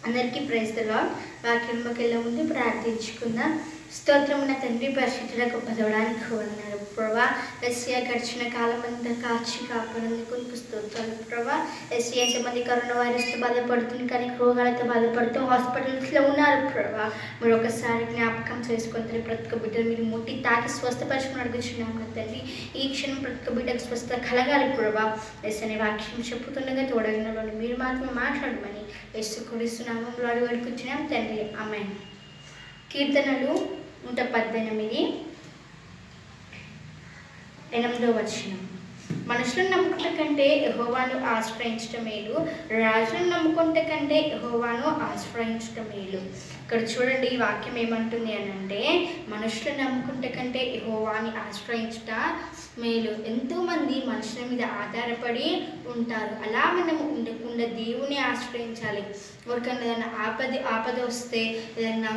అందరికీ praise the lord. వాక్యంలోకి వెళ్ళే ముందు ప్రార్థించుకుందాం. స్తోత్రమున తండ్రి, పరిశుద్ధుల గొప్ప దేవానికి వందనాలు ప్రభా. ఎస్సీఆ గడిచిన కాలం అంతా కాచి కాపాడేందుకు స్తోత్రాలు ప్రభా. ఎస్సీ ఎంతమంది కరోనా వైరస్తో బాధపడుతుంది, కానీ రోగాలతో బాధపడుతూ హాస్పిటల్స్లో ఉన్నారు ప్రభా. మీరు ఒకసారి జ్ఞాపకం చేసుకొని ప్రతి ఒక్క బిడ్డలు మీరు ముట్టి తాకి స్వస్థపరచుకుని అడుగుతున్నాము తండ్రి. ఈ క్షణం ప్రతి ఒక్క బిడ్డకు స్వస్థత కలగాలి ప్రభా. ఎస్ అనే వాక్యం చెప్పుతుండగా తోడగినలో మీరు మాత్రమే మాట్లాడమని యేసుక్రీస్తు నామములో అడుగుతున్నాం తండ్రి, ఆమేన్. కీర్తనలు 118:8 వచనం. మనుషులను నమ్ముకుంట కంటే యెహోవాను ఆశ్రయించటం మేలు, రాజులను నమ్ముకుంట కంటే యెహోవాను ఆశ్రయించటం మేలు. ఇక్కడ చూడండి, ఈ వాక్యం ఏమంటుంది అని అంటే, మనుషులను నమ్ముకుంట కంటే యెహోవాని ఆశ్రయించుట మేలు. ఎంతోమంది మనుషుల మీద ఆధారపడి ఉంటారు. అలా మనం ఉండకుండా దేవుని ఆశ్రయించాలి. ఎవరికైనా ఏదైనా ఆపద వస్తే, ఏదైనా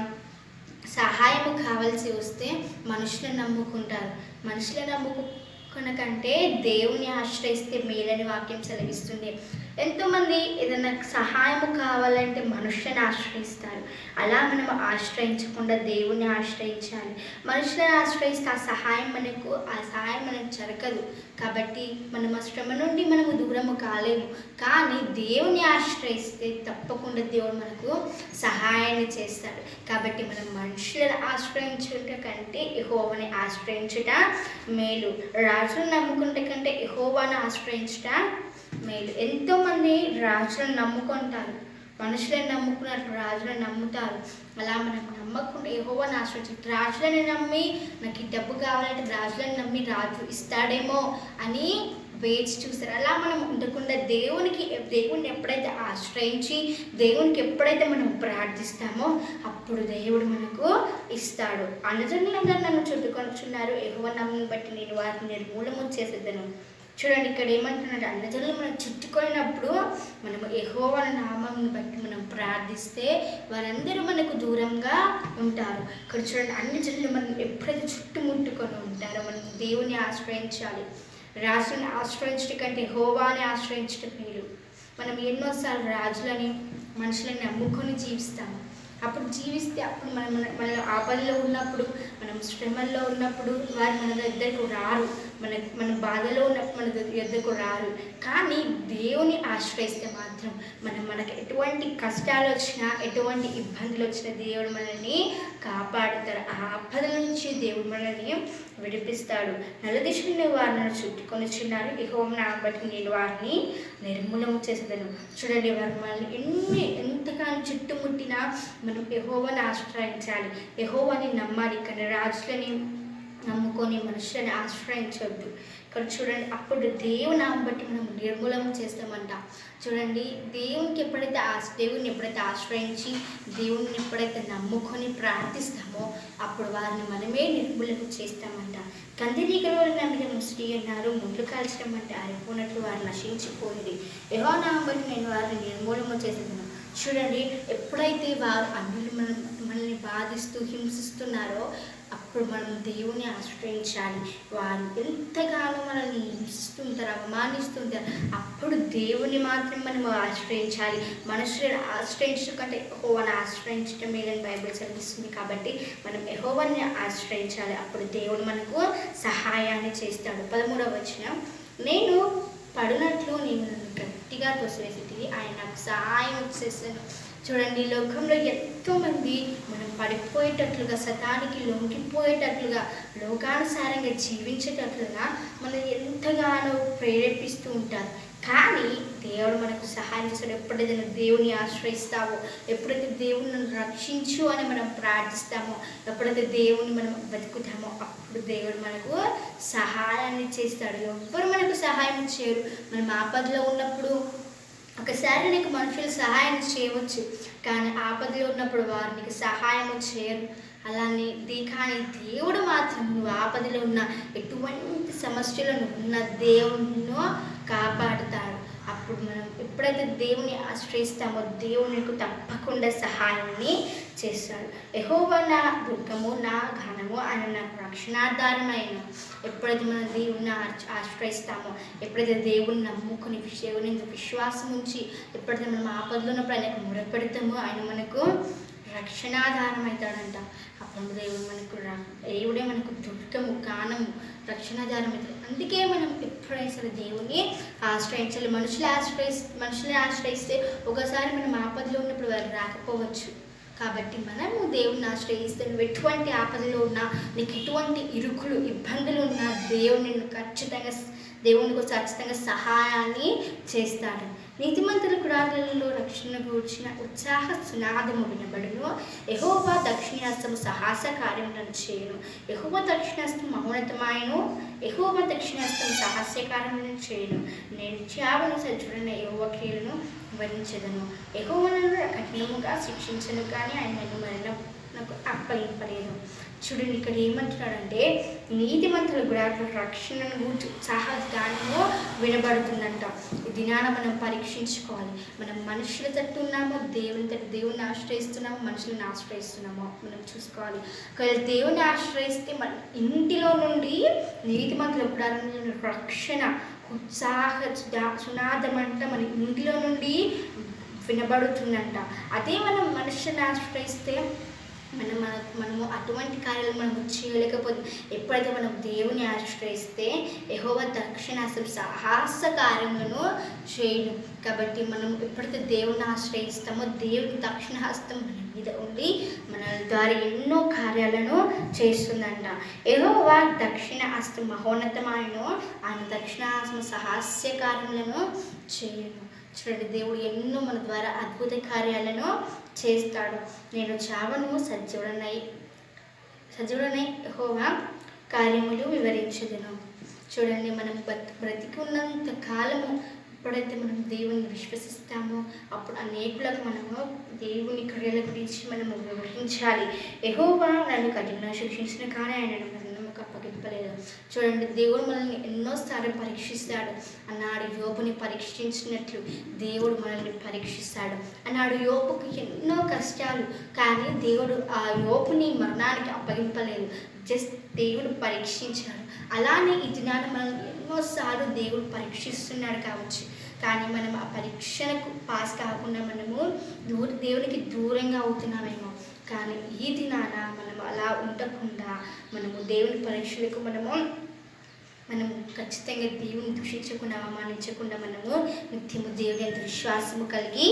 సహాయము కావాల్సి వస్తే మనుషులను నమ్ముకుంటారు. మనుషులను నమ్ముకున్న కంటే దేవుని ఆశ్రయిస్తే మేలని వాక్యం సెలవిస్తుంది. ఎంతోమంది ఏదైనా సహాయము కావాలంటే మనుషులను ఆశ్రయిస్తారు. అలా మనం ఆశ్రయించకుండా దేవుని ఆశ్రయించాలి. మనుషులను ఆశ్రయిస్తే ఆ సహాయం మనకు జరగదు. కాబట్టి మనం ఆ శ్రమ నుండి మనము దూరము కాలేము. కానీ దేవుని ఆశ్రయిస్తే తప్పకుండా దేవుడు మనకు సహాయాన్ని చేస్తాడు. కాబట్టి మనం మనుషులను ఆశ్రయించుట కంటే యెహోవాని ఆశ్రయించుట మేలు, రాజులను నమ్ముకుంట కంటే యెహోవాను ఆశ్రయించుట మేలు. ఎంతోమంది రాజులను నమ్ముకుంటారు, మనుషులను నమ్ముకున్నారు, రాజులను నమ్ముతారు. అలా మనం నమ్మకుండా యెహోవాను ఆశ్రయించాలి. రాజులను నమ్మి నాకు ఈ డబ్బు కావాలంటే రాజులను నమ్మి రాజు ఇస్తాడేమో అని వేచి చూస్తారు. అలా మనం ఉండకుండా దేవుని ఎప్పుడైతే ఆశ్రయించి దేవునికి ఎప్పుడైతే మనం ప్రార్థిస్తామో అప్పుడు దేవుడు మనకు ఇస్తాడు. అన్నజనులందరూ నన్ను చుట్టుకొనిచున్నారు, యెహోవా నామమును బట్టి నేను వారిని నిర్మూలము చేసేదను. చూడండి, ఇక్కడ ఏమంటున్నాడు, అన్నజనులు మనం చుట్టుకొనినప్పుడు మనము యెహోవా నామమును బట్టి మనం ప్రార్థిస్తే వారందరూ మనకు దూరంగా ఉంటారు. ఇక్కడ చూడండి, అన్నజనులు మనం ఎప్పుడైతే చుట్టుముట్టుకొని ఉంటారో మనం దేవుని ఆశ్రయించాలి. రాజులను ఆశ్రయించడం కంటే యెహోవాని ఆశ్రయించడం మేలు. మనం ఎన్నోసార్లు రాజులని మనుషులని నమ్ముకొని జీవిస్తాము. అప్పుడు మన ఆపదలో ఉన్నప్పుడు, మనం శ్రమల్లో ఉన్నప్పుడు వారు మన దగ్గరకు రారు. మన బాధలో ఉన్నప్పుడు మన దగ్గరకు రారు. కానీ దేవుని ఆశ్రయిస్తే మాత్రం మనకు ఎటువంటి కష్టాలు వచ్చినా, ఎటువంటి ఇబ్బందులు వచ్చినా దేవుడు మనల్ని కాపాడుతాడు. ఆ ఆపదల నుంచి దేవుడు మనల్ని విడిపిస్తాడు. నలుదిశలను వారిని చుట్టుకొని చిన్నారు, యెహోవా నామమును బట్టి నేను వారిని నిర్మూలము చేసేదను. చూడండి, వారు మనల్ని ఎంతగానో చుట్టుముట్టినా మనం యెహోవాని ఆశ్రయించాలి, యెహోవాని నమ్మాలి. కానీ రాజులని నమ్ముకొని మనుషులని ఆశ్రయించవద్దు. ఇక్కడ చూడండి, అప్పుడు దేవుని నామమును బట్టి మనం నిర్మూలన చేస్తామంట. చూడండి, దేవుని ఎప్పుడైతే ఆశ్రయించి దేవుని ఎప్పుడైతే నమ్ముకొని ప్రార్థిస్తామో అప్పుడు వారిని మనమే నిర్మూలన చేస్తామంట. కందిరీగలు నమ్మిన ముసిరి అన్నారు, ముళ్ళు కాల్చడం అంటే ఆరిపోయినట్లు వారు నశించిపోయింది. యెహోవా నామమును బట్టి నేను వారిని నిర్మూలన చేసేదను. చూడండి, ఎప్పుడైతే వారు అన్యులు మనల్ని బాధిస్తూ హింసిస్తున్నారో అప్పుడు మనం దేవుని ఆశ్రయించాలి. వారు ఎంతగానో మనల్ని హింసిస్తుంటారు, అవమానిస్తుంటారు, అప్పుడు దేవుని మాత్రం మనం ఆశ్రయించాలి. మనుషులను ఆశ్రయించడం కంటే యెహోవాని ఆశ్రయించడం మేలని బైబిల్ చదివిస్తుంది. కాబట్టి మనం యెహోవాని ఆశ్రయించాలి. అప్పుడు దేవుడు మనకు సహాయాన్ని చేస్తాడు. 13వ వచనం, నేను పడినట్లు నేను నన్ను గట్టిగా తోసివేసి ఆయన నాకు సహాయం చేశాను. చూడండి, లోకంలో ఎంతోమంది మనం పడిపోయేటట్లుగా, సతానికి లొంగిపోయేటట్లుగా, లోకానుసారంగా జీవించేటట్లుగా మనం ఎంతగానో ప్రేరేపిస్తూ ఉంటారు. కానీ దేవుడు మనకు సహాయం చేస్తాడు. ఎప్పుడైతే నువ్వు దేవుని ఆశ్రయిస్తావో, ఎప్పుడైతే దేవుని నన్ను రక్షించు అని మనం ప్రార్థిస్తామో, ఎప్పుడైతే దేవుని మనం బతుకుతామో అప్పుడు దేవుడు మనకు సహాయాన్ని చేస్తాడు. ఎవ్వరు మనకు సహాయం చేయరు. మనం ఆపదలో ఉన్నప్పుడు ఒకసారి నీకు మనుషులు సహాయం చేయవచ్చు, కానీ ఆపదలో ఉన్నప్పుడు వారు నీకు సహాయం చేయరు. కానీ దేవుడు మాత్రం నువ్వు ఆపదలో ఉన్న ఎటువంటి సమస్యలను ఉన్న దేవుడు కాపాడుతాడు. అప్పుడు అప్పుడు మనం ఎప్పుడైతే దేవుని ఆశ్రయిస్తామో దేవునికి తప్పకుండా సహాయాన్ని చేస్తాడు. యెహోవా నా దుర్గము, నా ఘనము, ఆయన నాకు రక్షణాధారమైన. ఎప్పుడైతే మనం దేవుణ్ణి ఆశ్రయిస్తామో, ఎప్పుడైతే దేవుని నమ్ముకుని దేవుని విశ్వాసం ఉంచి ఎప్పుడైతే మనం ఆపదలో ఉన్నప్పుడు ఆయనకు మొరపెడతామో ఆయన మనకు రక్షణాధారం అవుతాడంట. అప్పుడు దేవుడే మనకు దుర్గము, గానము, రక్షణాధారం అవుతాడు. అందుకే మనం ఎప్పుడైనా సరే దేవుని ఆశ్రయించాలి. మనుషుల్ని ఆశ్రయిస్తే ఒకసారి మనం ఆపదలో ఉన్నప్పుడు వారు రాకపోవచ్చు. కాబట్టి మనము దేవుని ఆశ్రయిస్తే నువ్వు ఎటువంటి ఆపదలో ఉన్నా, నీకు ఎటువంటి ఇరుకులు ఇబ్బందులు ఉన్నా దేవుని ఖచ్చితంగా సహాయాన్ని చేస్తాడు. నీతిమంతుల గుడారాలలో రక్షణ గూర్చిన ఉత్సాహ సునాదము వినబడును. యెహోవా దక్షిణాస్తము సాహస కార్యములను చేయును. యెహోవా దక్షిణాస్తం మహోన్నతమాయను. యెహోవా దక్షిణాస్తం సాహస్య కార్యములను చేయును. నేను చావను సజ్జుడైన యెహోవా క్రియలను వర్ణించదను. యెహోవాను కఠినముగా శిక్షించను, కానీ ఆయన నన్ను మరణమునకు అప్పగింపలేదు. చూడండి, ఇక్కడ ఏమంటున్నాడంటే నీతిమంతుల గుడారాల రక్షణను గూర్చి ఉత్సాహగానము వినబడుతుందంట. ఈ దినాన మనం పరీక్షించుకోవాలి. మనం మనుషుల తట్టు ఉన్నామో, దేవుని ఆశ్రయిస్తున్నామో, మనుషులను ఆశ్రయిస్తున్నామో మనం చూసుకోవాలి. ఒకవేళ దేవుని ఆశ్రయిస్తే మన ఇంటిలో నుండి నీతిమంతుల గుడారంలో రక్షణ సునాదం అంట మన ఇంటిలో నుండి వినబడుతుందంట. అదే మనం మనుషులను ఆశ్రయిస్తే మనము అటువంటి కార్యాలు మనము చేయలేకపోతే, ఎప్పుడైతే మనం దేవుని ఆశ్రయిస్తే యెహోవా దక్షిణాస్తం సాహస కార్యములను చేయను. కాబట్టి మనం ఎప్పుడైతే దేవుని ఆశ్రయిస్తామో దేవుని దక్షిణహస్తం మన మీద ఉండి మన ద్వారా ఎన్నో కార్యాలను చేస్తుందంట. యెహోవా దక్షిణ హస్తం మహోన్నతమైన, ఆయన దక్షిణహస్తం సాహస్య కార్యములను చేయను. చూడండి, దేవుడు ఎన్నో మన ద్వారా అద్భుత కార్యాలను చేస్తాడు. నేను చావను సజీవుడనై యెహోవా కార్యములు వివరించదను. చూడండి, మనం బ్రతికి ఉన్నంత కాలము ఎప్పుడైతే మనం దేవుని విశ్వసిస్తామో అప్పుడు అనేకులకు మనము దేవుని క్రియల గురించి మనము వివరించాలి. యెహోవా నన్ను కఠినంగా శిక్షించిన, కానీ ఆయన మరణముకు అప్పగింపలేదు. చూడండి, దేవుడు మనల్ని ఎన్నోసార్లు పరీక్షిస్తాడు. అన్నాడు యోబుని పరీక్షించినట్లు దేవుడు మనల్ని పరీక్షిస్తాడు. అన్నాడు యోబుకి ఎన్నో కష్టాలు, కానీ దేవుడు ఆ యోబుని మరణానికి అప్పగింపలేదు. జస్ట్ దేవుడు పరీక్షించాడు. అలానే ఈ దినాన మనల్ని ఎన్నోసార్లు దేవుడు పరీక్షిస్తున్నాడు కావచ్చు, కానీ మనం ఆ పరీక్షలకు పాస్ కాకుండా మనము దేవునికి దూరంగా అవుతున్నామేమో. కానీ ఈ దినాన మనం అలా ఉండకుండా మనము దేవుని పరీక్షలకు మనము ఖచ్చితంగా దేవుని దూషించకుండా అవమానించకుండా మనము నిత్యము దేవుని అంత విశ్వాసము కలిగి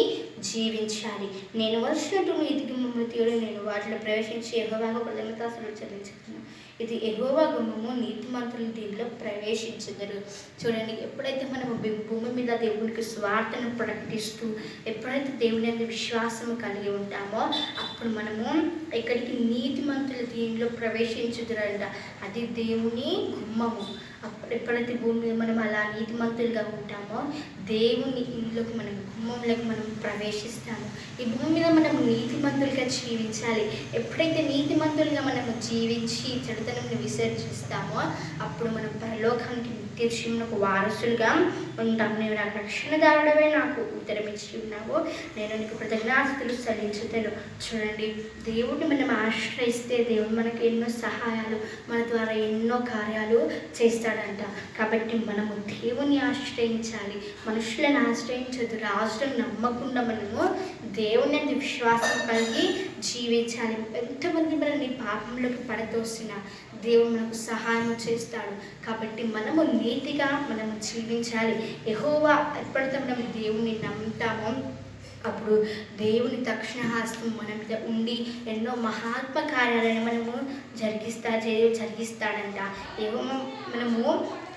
జీవించాలి. నేను వచ్చినట్టు ఎదిగి మమ్మల్ని తీయడం, నేను వాటిలో ప్రవేశించి యెహోవాకు కృతజ్ఞతాస్తుతులు చెల్లించుతున్నాను. ఇది యెహోవా గుమ్మము, నీతిమంతులు దీనిలో ప్రవేశించెదరు. చూడండి, ఎప్పుడైతే మనము భూమి మీద దేవునికి స్వార్థను ప్రకటిస్తూ ఎప్పుడైతే దేవుని అంత విశ్వాసము కలిగి ఉంటామో అప్పుడు మనము ఎక్కడికి నీతిమంతులు దీనిలో ప్రవేశించుదరంట. అది దేవుని గుమ్మము. ఎప్పుడైతే భూమి మీద మనం అలా నీతిమంతులుగా ఉంటామో దేవుని ఇంట్లోకి మనం గుమ్మంలోకి మనం ప్రవేశిస్తాము. ఈ భూమి మీద మనము నీతిమంతులుగా జీవించాలి. ఎప్పుడైతే నీతిమంతులుగా మనము జీవించి చెడుతనంని విసర్జిస్తామో అప్పుడు మనం పరలోకానికి నిత్య జీవనకు వారసులుగా ఉంటాం. నేను నాకు రక్షణదారుడవే, నాకు ఉత్తరం ఇచ్చి ఉన్నావు, నేను నీకు కృతజ్ఞతాస్తుతులు చెల్లించుతాను. చూడండి, దేవుడిని మనం ఆశ్రయిస్తే దేవుడు మనకు ఎన్నో సహాయాలు, మన ద్వారా ఎన్నో కార్యాలు చేస్తాడంట. కాబట్టి మనము దేవుని ఆశ్రయించాలి, మనుషులను ఆశ్రయించదు. రాజులను నమ్మకుండా మనము దేవుని విశ్వాసం కలిగి జీవించాలి. ఎంతమంది మనల్ని పాపంలోకి పడతోస్తున్నా దేవుడు మనకు సహాయం చేస్తాడు. కాబట్టి మనము నీతిగా మనము జీవించాలి. యెహోవా ఎప్పుడైతే మనం దేవుని నమ్ముతామో అప్పుడు దేవుని దక్షిణహస్తం మన మీద ఉండి ఎన్నో మహాత్మ కార్యాలను మనము జరిగిస్తాడంట. ఏమో మనము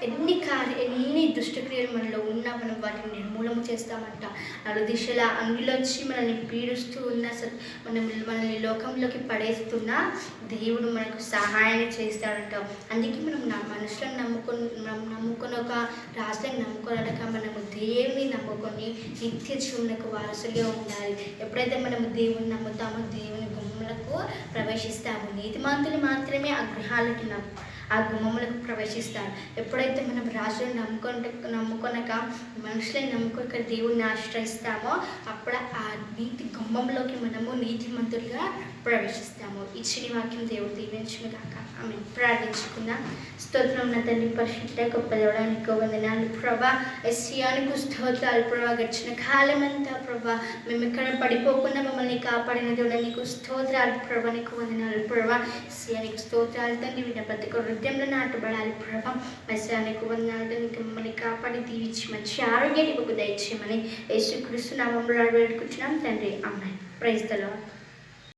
ఎన్ని దుష్టక్రియలు మనలో ఉన్నా మనం వాటిని నిర్మూలన చేస్తామంట. నలుదిశల అంగిలో వచ్చి మనల్ని పీడిస్తూ ఉన్న మనల్ని లోకంలోకి పడేస్తున్న దేవుడు మనకు సహాయాన్ని చేస్తాడంట. అందుకే మనం మనుషులను నమ్ముకొని ఒక రాజులను నమ్ముకోనక మనము దేవుని నమ్ముకొని నిత్య జీవనకు వారసులుగా ఉండాలి. ఎప్పుడైతే మనము దేవుని నమ్ముతామో దేవుని గుమ్మలకు ప్రవేశిస్తాము. నీతిమంతులు మాత్రమే ఆ ఆ గుమ్మములకు ప్రవేశిస్తారు. ఎప్పుడైతే మనం రాజులను నమ్ముకొనక మనుషులను నమ్ముకొనక దేవుణ్ణి ఆశ్రయిస్తామో అప్పుడు ఆ నీతి గుమ్మంలోకి మనము నీతిమంతులుగా ప్రవేశిస్తాము. ఇచ్చిన వాక్యం దేవుడు దీవించును గాక. ఆమె ప్రార్థించుకుందాం. స్తోత్రం నా తండ్రి, పరిశుద్ధ గొప్ప దేవుడా, నీకు వందనాలు ప్రభా. ఎస్సియానికి స్తోత్రాలు ప్రభా. గడిచిన కాలం అంతా ప్రభా మేము ఇక్కడ పడిపోకుండా మమ్మల్ని కాపాడిన దేవుడా నీకు స్తోత్రాలు ప్రభా. నీకు వందనాలు ప్రభా. ఎస్సియానికి స్తోత్రాలు తండ్రి. విన్న ప్రతి ఒక్క హృదయంలో నాటబడాలి ప్రభా. ఎస్సియానికి వందనాలు తండ్రి. మమ్మల్ని కాపాడి దీవించి మంచి ఆరోగ్యాన్ని ఒక దయచేయమని యేసుక్రీస్తు నామములో వేడుకుంటున్నాం తండ్రి. ఆమేన్. Praise the lord.